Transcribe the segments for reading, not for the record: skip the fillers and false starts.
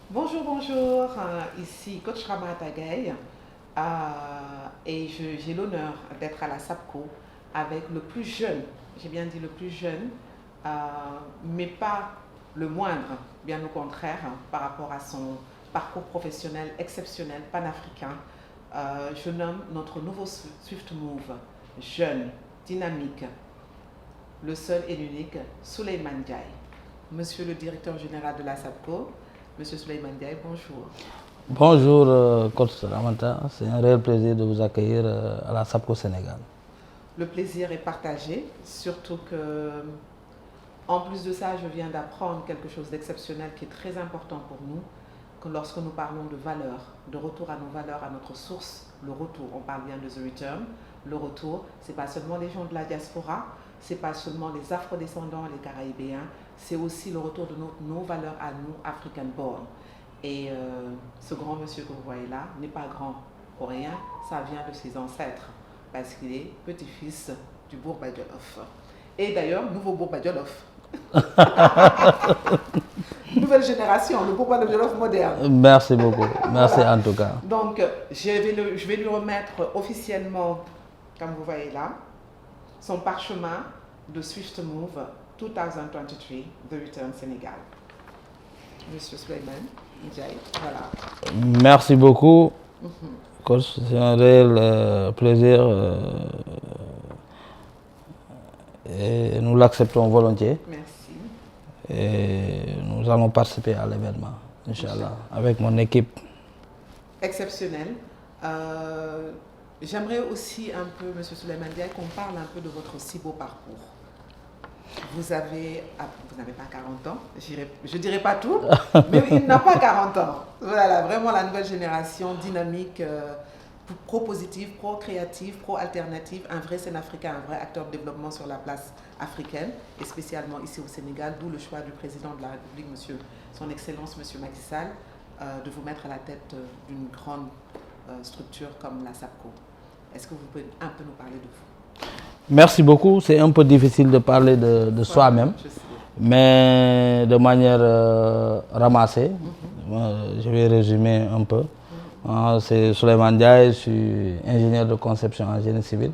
Bonjour, bonjour. Ici Coach Ramata Gaye et j'ai l'honneur d'être à la SAPCO avec le plus jeune, j'ai bien dit le plus jeune, euh, mais pas le moindre, bien au contraire, par rapport à son parcours professionnel exceptionnel, panafricain. Je nomme notre nouveau Swift Move, jeune, dynamique, le seul et l'unique, Souleymane Ndiaye. Monsieur le directeur général de la SAPCO, Monsieur Souleymane Ndiaye, bonjour. Bonjour, coach Ramata. C'est un réel plaisir de vous accueillir à la SAPCO Sénégal. Le plaisir est partagé, surtout que, en plus de ça, je viens d'apprendre quelque chose d'exceptionnel qui est très important pour nous, que lorsque nous parlons de valeurs, de retour à nos valeurs, à notre source, le retour, on parle bien de the return, le retour, c'est pas seulement les gens de la diaspora, c'est pas seulement les afrodescendants, les Caraïbéens, c'est aussi le retour de nos valeurs à nous, African born. Et ce grand monsieur que vous voyez là n'est pas grand pour rien, ça vient de ses ancêtres, parce qu'il est petit-fils du Bourba Djolof. Et d'ailleurs, nouveau Bourba Djolof. Nouvelle génération, le Bourba Djolof moderne. Merci beaucoup, merci Voilà. en tout cas. Donc, je vais lui remettre officiellement, comme vous voyez là, son parchemin de Swift Move 2023, The Return Sénégal. Monsieur Souleymane Ndiaye, voilà. Merci beaucoup, coach. C'est un réel plaisir et nous l'acceptons volontiers. Merci. Et nous allons participer à l'événement, Inch'Allah, avec mon équipe. Exceptionnel. J'aimerais aussi un peu, Monsieur Souleymane Ndiaye, qu'on parle un peu de votre si beau parcours. Vous n'avez pas 40 ans, je ne dirais pas tout, mais il n'a pas 40 ans. Voilà, vraiment la nouvelle génération dynamique, pro-positive, pro-créative, pro-alternative, un vrai Sénafricain, un vrai acteur de développement sur la place africaine, et spécialement ici au Sénégal, d'où le choix du président de la République, son Excellence, Monsieur Macky Sall, de vous mettre à la tête d'une grande structure comme la SAPCO. Est-ce que vous pouvez un peu nous parler de vous? Merci beaucoup. C'est un peu difficile de parler de soi-même, mais de manière ramassée. Je vais résumer un peu. C'est Souleymane Ndiaye, je suis ingénieur de conception en génie civil.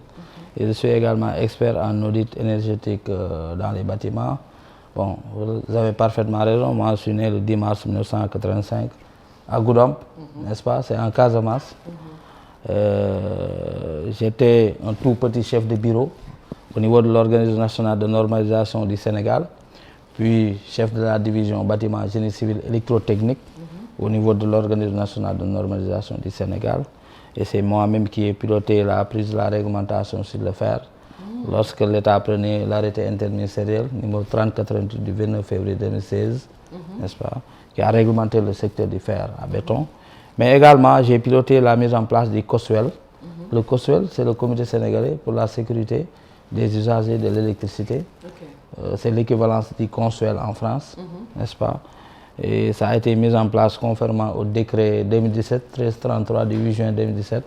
Et je suis également expert en audit énergétique dans les bâtiments. Bon, vous avez parfaitement raison. Moi, je suis né le 10 mars 1985 à Goudomp, n'est-ce pas? C'est en Casamance. J'étais un tout petit chef de bureau au niveau de l'Organisation nationale de normalisation du Sénégal, puis chef de la division bâtiment génie civil électrotechnique au niveau de l'Organisation nationale de normalisation du Sénégal. Et c'est moi-même qui ai piloté la prise de la réglementation sur le fer lorsque l'État prenait l'arrêté interministériel numéro 3088 du 29 février 2016, n'est-ce pas, qui a réglementé le secteur du fer à béton. Mais également, j'ai piloté la mise en place du COSUEL. Le COSUEL, c'est le Comité sénégalais pour la sécurité des usagers de l'électricité. C'est l'équivalence du CONSUEL en France, n'est-ce pas? Et ça a été mis en place conformément au décret 2017-1333 du 8 juin 2017,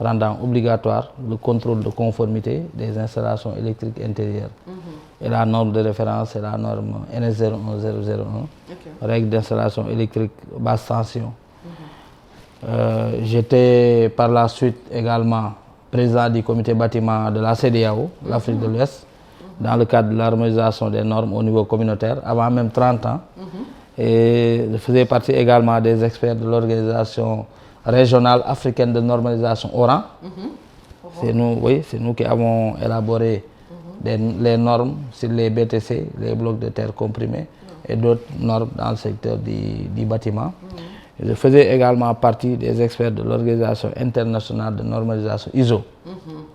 rendant obligatoire le contrôle de conformité des installations électriques intérieures. Et la norme de référence, c'est la norme NS01001, règle d'installation électrique basse tension. J'étais par la suite également président du comité bâtiment de la CEDEAO, l'Afrique de l'Ouest, dans le cadre de l'harmonisation des normes au niveau communautaire, avant même 30 ans. Et je faisais partie également des experts de l'organisation régionale africaine de normalisation ORAN. C'est nous, oui, c'est nous qui avons élaboré les normes sur les BTC, les blocs de terre comprimés, et d'autres normes dans le secteur du bâtiment. Je faisais également partie des experts de l'Organisation internationale de normalisation ISO.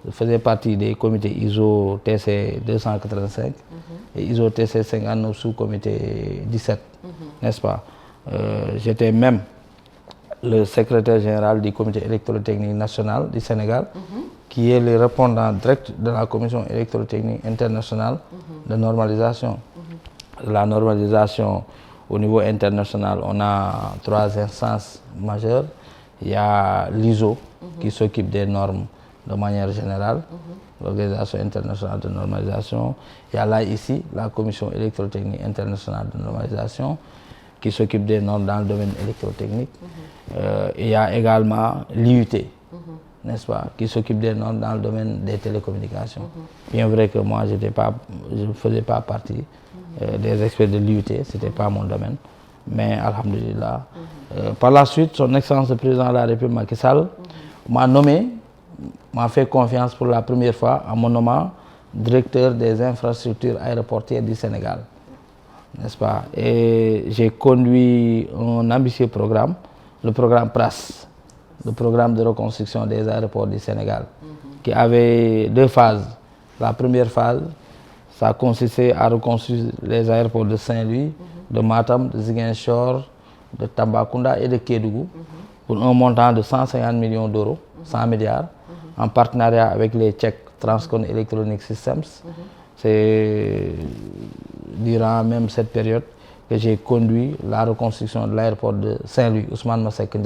Je faisais partie des comités ISO TC 285 et ISO TC 59 sous-comité 17, n'est-ce pas? J'étais même le secrétaire général du comité électrotechnique national du Sénégal, qui est le répondant direct de la commission électrotechnique internationale de normalisation. La normalisation au niveau international, on a 3 instances majeures. Il y a l'ISO qui s'occupe des normes de manière générale, l'Organisation internationale de normalisation. Il y a là ici la Commission électrotechnique internationale de normalisation. qui s'occupe des normes dans le domaine électrotechnique. Il y a également l'IUT, n'est-ce pas, qui s'occupe des normes dans le domaine des télécommunications. Bien vrai que moi, je ne faisais pas partie des experts de l'IUT, ce n'était pas mon domaine. Mais alhamdulillah, par la suite, son Excellence le Président de la République Macky Sall m'a nommé, m'a fait confiance pour la première fois en me nommant directeur des infrastructures aéroportuaires du Sénégal, n'est-ce pas? Et j'ai conduit un ambitieux programme, le programme PRAS, le programme de reconstruction des aéroports du Sénégal, qui avait 2 phases. La première phase, ça consistait à reconstruire les aéroports de Saint-Louis, de Matam, de Ziguinchor, de Tambacounda et de Kédougou, pour un montant de 150 millions d'euros, 100 milliards, en partenariat avec les Tchèques Transcon Electronic Systems. C'est durant même cette période que j'ai conduit la reconstruction de l'aéroport de Saint-Louis, Ousmane Masseck